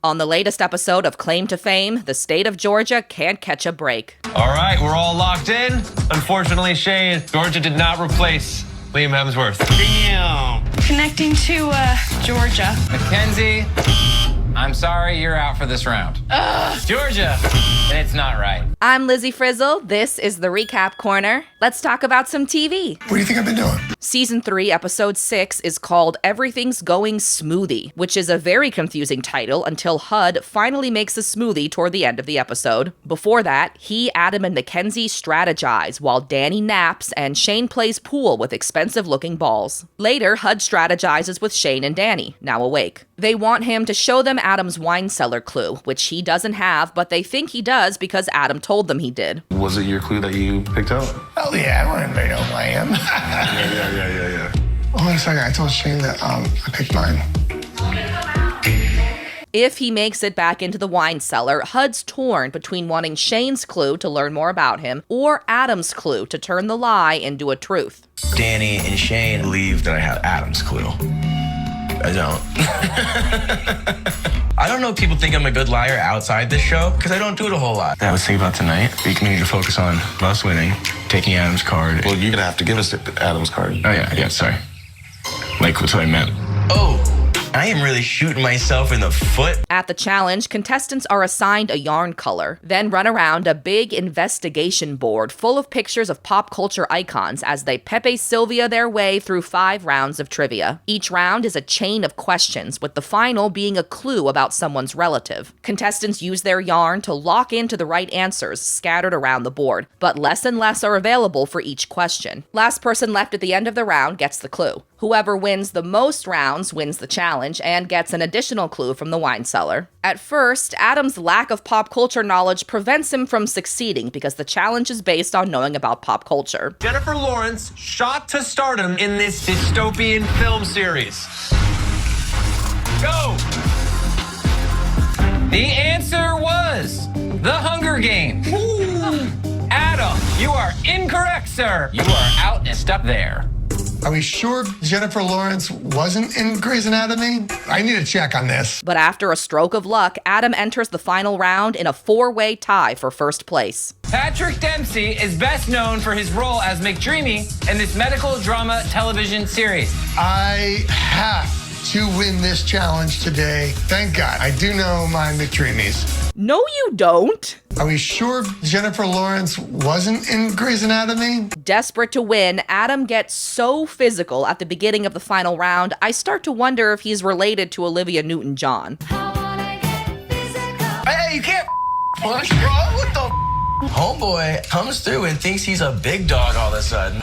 On the latest episode of Claim to Fame, the state of Georgia can't catch a break. All right, we're all locked in. Unfortunately, Shane, Georgia did not replace Liam Hemsworth. Damn. Connecting to Georgia. Mackenzie, I'm sorry, you're out for this round. Georgia, it's not right. I'm Lizzie Frizzle. This is the Recap Corner. Let's talk about some TV. What do you think I've been doing? Season 3, Episode 6 is called Everything's Going Smoothie, which is a very confusing title until HUD finally makes a smoothie toward the end of the episode. Before that, he, Adam, and Mackenzie strategize while Danny naps and Shane plays pool with expensive-looking balls. Later, HUD strategizes with Shane and Danny, now awake. They want him to show them Adam's wine cellar clue, which he doesn't have, but they think he does because Adam told them he did. Was it your clue that you picked out? Oh yeah, I want anybody to know who I am. Yeah. Hold on a second, I told Shane that I picked mine. If he makes it back into the wine cellar, HUD's torn between wanting Shane's clue to learn more about him or Adam's clue to turn the lie into a truth. Danny and Shane believe that I have Adam's clue. I don't. I don't know if people think I'm a good liar outside this show, because I don't do it a whole lot. I was thinking about tonight. We need to focus on us winning, taking Adam's card. Well, you're gonna have to give us Adam's card. Oh, yeah, sorry. Like, that's what I meant. Oh, I am really shooting myself in the foot. At the challenge, contestants are assigned a yarn color, then run around a big investigation board full of pictures of pop culture icons as they Pepe Sylvia their way through 5 rounds of trivia. Each round is a chain of questions, with the final being a clue about someone's relative. Contestants use their yarn to lock into the right answers scattered around the board, but less and less are available for each question. Last person left at the end of the round gets the clue. Whoever wins the most rounds wins the challenge and gets an additional clue from the wine cellar. At first, Adam's lack of pop culture knowledge prevents him from succeeding because the challenge is based on knowing about pop culture. Jennifer Lawrence shot to stardom in this dystopian film series. Go! The answer was The Hunger Games. Adam, you are incorrect, sir. You are out and stuck there. Are we sure Jennifer Lawrence wasn't in Grey's Anatomy? I need to check on this. But after a stroke of luck, Adam enters the final round in a 4-way tie for first place. Patrick Dempsey is best known for his role as McDreamy in this medical drama television series. I have to win this challenge today. Thank God. I do know my McDreamies. No, you don't. Are we sure Jennifer Lawrence wasn't in Grey's Anatomy? Desperate to win, Adam gets so physical at the beginning of the final round, I start to wonder if he's related to Olivia Newton-John. Hey, you can't push, bro. What the Homeboy comes through and thinks he's a big dog all of a sudden.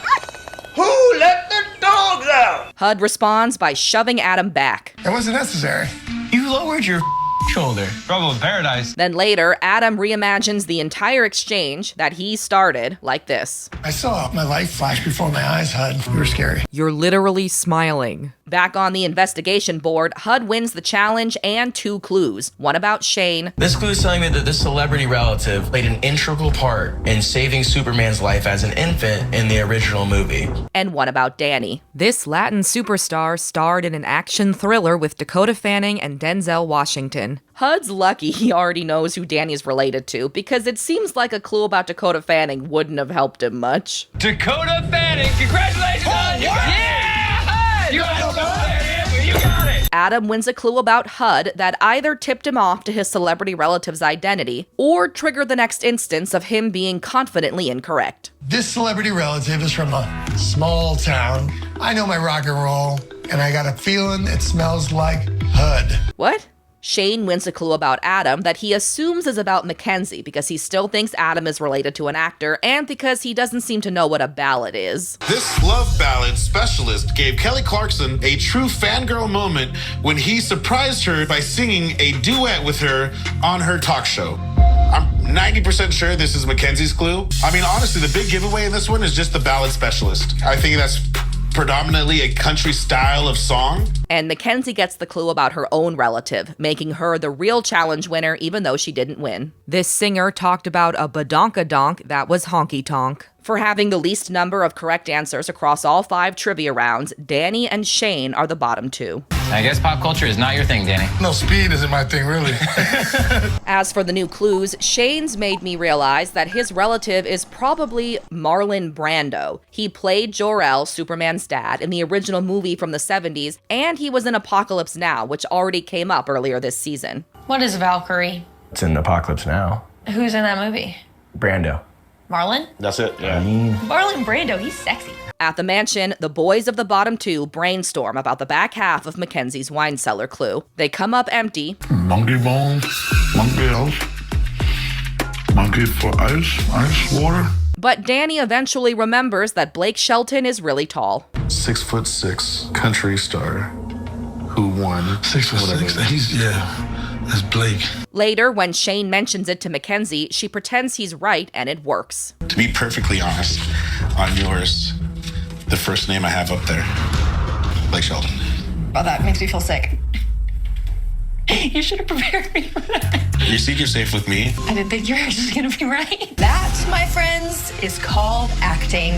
Who let the dogs out? HUD responds by shoving Adam back. It wasn't necessary. You lowered your shoulder. Trouble in paradise. Then later, Adam reimagines the entire exchange that he started like this. I saw my life flash before my eyes, HUD. You were scary. You're literally smiling. Back on the investigation board, HUD wins the challenge and 2 clues. One about Shane. This clue is telling me that this celebrity relative played an integral part in saving Superman's life as an infant in the original movie. And one about Danny. This Latin superstar starred in an action thriller with Dakota Fanning and Denzel Washington. HUD's lucky he already knows who Danny's related to, because it seems like a clue about Dakota Fanning wouldn't have helped him much. Dakota Fanning, congratulations on you. Yeah! HUD! You don't know that, but you got it. Adam wins a clue about HUD that either tipped him off to his celebrity relative's identity or triggered the next instance of him being confidently incorrect. This celebrity relative is from a small town. I know my rock and roll, and I got a feeling it smells like HUD. What? Shane wins a clue about Adam that he assumes is about Mackenzie because he still thinks Adam is related to an actor and because he doesn't seem to know what a ballad is. This love ballad specialist gave Kelly Clarkson a true fangirl moment when he surprised her by singing a duet with her on her talk show. I'm 90% sure this is Mackenzie's clue. I mean, honestly, the big giveaway in this one is just the ballad specialist. I think that's predominantly a country style of song. And Mackenzie gets the clue about her own relative, making her the real challenge winner even though she didn't win. This singer talked about a badonkadonk that was honky tonk. For having the least number of correct answers across all 5 trivia rounds, Danny and Shane are the bottom 2. I guess pop culture is not your thing, Danny. No, speed isn't my thing, really. As for the new clues, Shane's made me realize that his relative is probably Marlon Brando. He played Jor-El, Superman's dad, in the original movie from the 70s, and he was in Apocalypse Now, which already came up earlier this season. What is Valkyrie? It's in Apocalypse Now. Who's in that movie? Brando. Marlon? That's it. Yeah. Marlon Brando, he's sexy. At the mansion, the boys of the bottom 2 brainstorm about the back half of Mackenzie's wine cellar clue. They come up empty. Monkey bones, monkey house, monkey for ice water. But Danny eventually remembers that Blake Shelton is really tall. 6'6" country star who won. 6'6". He's that's Blake. Later, when Shane mentions it to Mackenzie, she pretends he's right and it works. To be perfectly honest, on yours, the first name I have up there, Blake Shelton. Oh, that makes me feel sick. You should have prepared me for that. Your secret's safe with me. I didn't think you were just gonna be right. That, my friends, is called acting.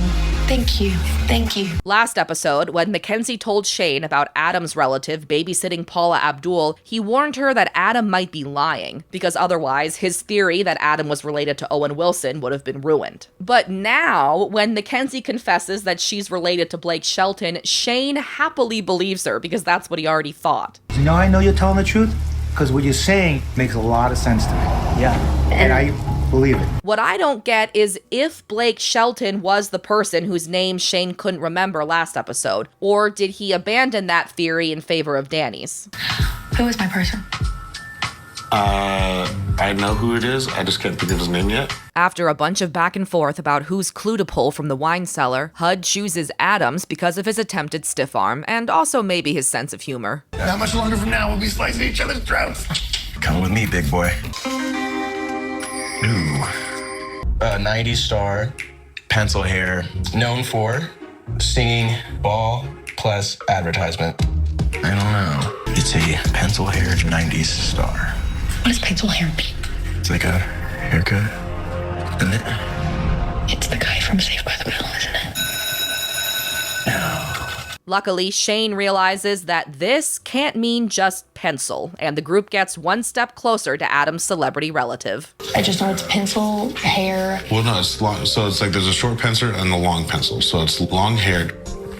Thank you. Thank you. Last episode, when Mackenzie told Shane about Adam's relative babysitting Paula Abdul, he warned her that Adam might be lying, because otherwise his theory that Adam was related to Owen Wilson would have been ruined. But now, when Mackenzie confesses that she's related to Blake Shelton, Shane happily believes her because that's what he already thought. You know I know you're telling the truth? Because what you're saying makes a lot of sense to me. Yeah. And I believe it. What I don't get is if Blake Shelton was the person whose name Shane couldn't remember last episode, or did he abandon that theory in favor of Danny's? Who is my person? I know who it is. I just can't think of his name yet. After a bunch of back and forth about whose clue to pull from the wine cellar, Hud chooses Adam's because of his attempted stiff arm, and also maybe his sense of humor. Not much longer from now, we'll be slicing each other's throats. Come with me, big boy. Ooh. 90s star, pencil hair, known for singing, ball, plus advertisement. I don't know. It's a pencil-haired 90s star. What does pencil hair mean? It's like a haircut, isn't it? It's the guy from Saved by the Bell, isn't it? No. Luckily, Shane realizes that this can't mean just pencil, and the group gets one step closer to Adam's celebrity relative. I just know it's pencil, hair. Well, no, it's long. So it's like there's a short pencil and the long pencil. So it's long-haired.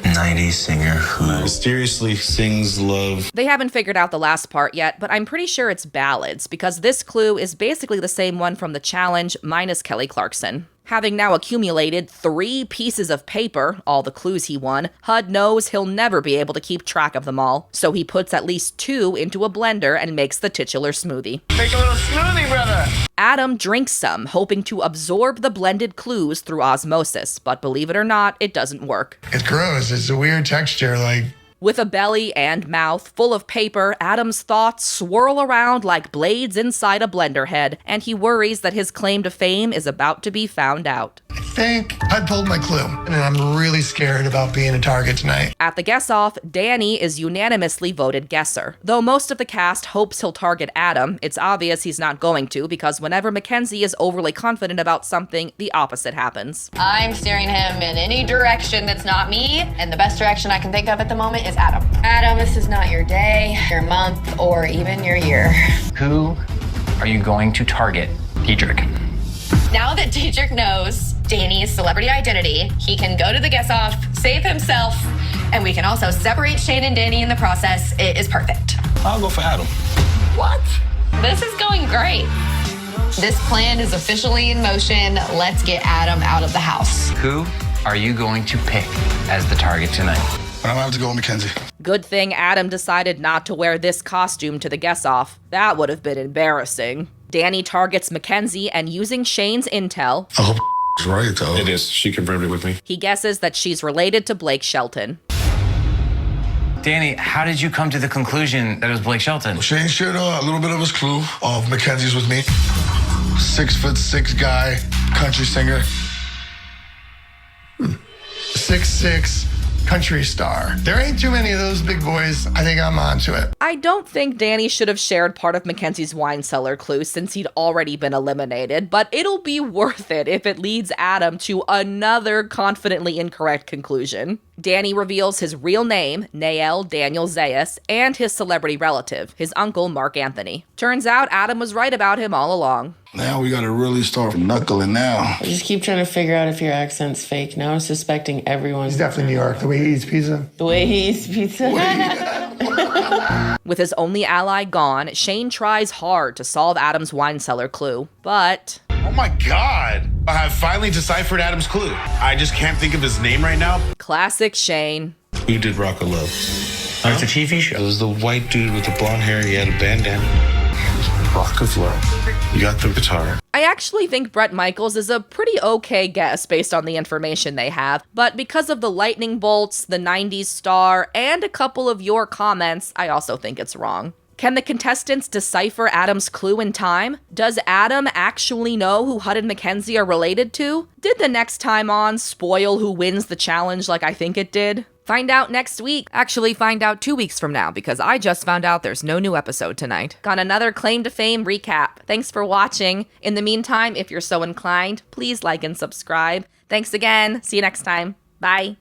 90s singer who mysteriously sings love. They haven't figured out the last part yet, but I'm pretty sure it's ballads, because this clue is basically the same one from the challenge, minus Kelly Clarkson. Having now accumulated 3 pieces of paper, all the clues he won, Hud knows he'll never be able to keep track of them all, so he puts at least 2 into a blender and makes the titular smoothie. Make a little smoothie, brother. Adam drinks some, hoping to absorb the blended clues through osmosis, but believe it or not, it doesn't work. It's gross. It's a weird texture, like... With a belly and mouth full of paper, Adam's thoughts swirl around like blades inside a blender head, and he worries that his claim to fame is about to be found out. I think I pulled my clue, and I'm really scared about being a target tonight. At the guess-off, Danny is unanimously voted guesser. Though most of the cast hopes he'll target Adam, it's obvious he's not going to, because whenever Mackenzie is overly confident about something, the opposite happens. I'm steering him in any direction that's not me, and the best direction I can think of at the moment is Adam. Adam, this is not your day, your month, or even your year. Who are you going to target, Diedrich? Now that Diedrich knows Danny's celebrity identity, he can go to the guess-off, save himself, and we can also separate Shane and Danny in the process. It is perfect. I'll go for Adam. What? This is going great. This plan is officially in motion. Let's get Adam out of the house. Who are you going to pick as the target tonight? I'm gonna have to go with Mackenzie. Good thing Adam decided not to wear this costume to the guess-off. That would have been embarrassing. Danny targets Mackenzie, and using Shane's intel, I hope it's right, though. It is. She confirmed it with me. he guesses that she's related to Blake Shelton. Danny, how did you come to the conclusion that it was Blake Shelton? Shane shared a little bit of his clue of Mackenzie's with me. 6'6" guy, country singer. 6'6", country star. There ain't too many of those big boys. I think I'm onto it. I don't think Danny should have shared part of Mackenzie's wine cellar clue since he'd already been eliminated, but it'll be worth it if it leads Adam to another confidently incorrect conclusion. Danny reveals his real name, Nael Daniel Zayas, and his celebrity relative, his uncle Mark Anthony. Turns out Adam was right about him all along. Now we gotta really start knuckling now. I just keep trying to figure out if your accent's fake. Now I'm suspecting everyone. He's definitely New York, the way he eats pizza. The way he eats pizza. With his only ally gone, Shane tries hard to solve Adam's wine cellar clue, but... Oh my God! I have finally deciphered Adam's clue. I just can't think of his name right now. Classic Shane. Who did Rock of Love? Oh, it's a TV show. It was the white dude with the blonde hair. He had a bandana. Rock of Love. You got the guitar. I actually think Bret Michaels is a pretty okay guess based on the information they have, but because of the lightning bolts, the 90s star, and a couple of your comments, I also think it's wrong. Can the contestants decipher Adam's clue in time? Does Adam actually know who Hud and Mackenzie are related to? Did the next time on spoil who wins the challenge like I think it did? Find out next week. Actually, find out 2 weeks from now, because I just found out there's no new episode tonight. Got another Claim to Fame recap. Thanks for watching. In the meantime, if you're so inclined, please like and subscribe. Thanks again. See you next time. Bye.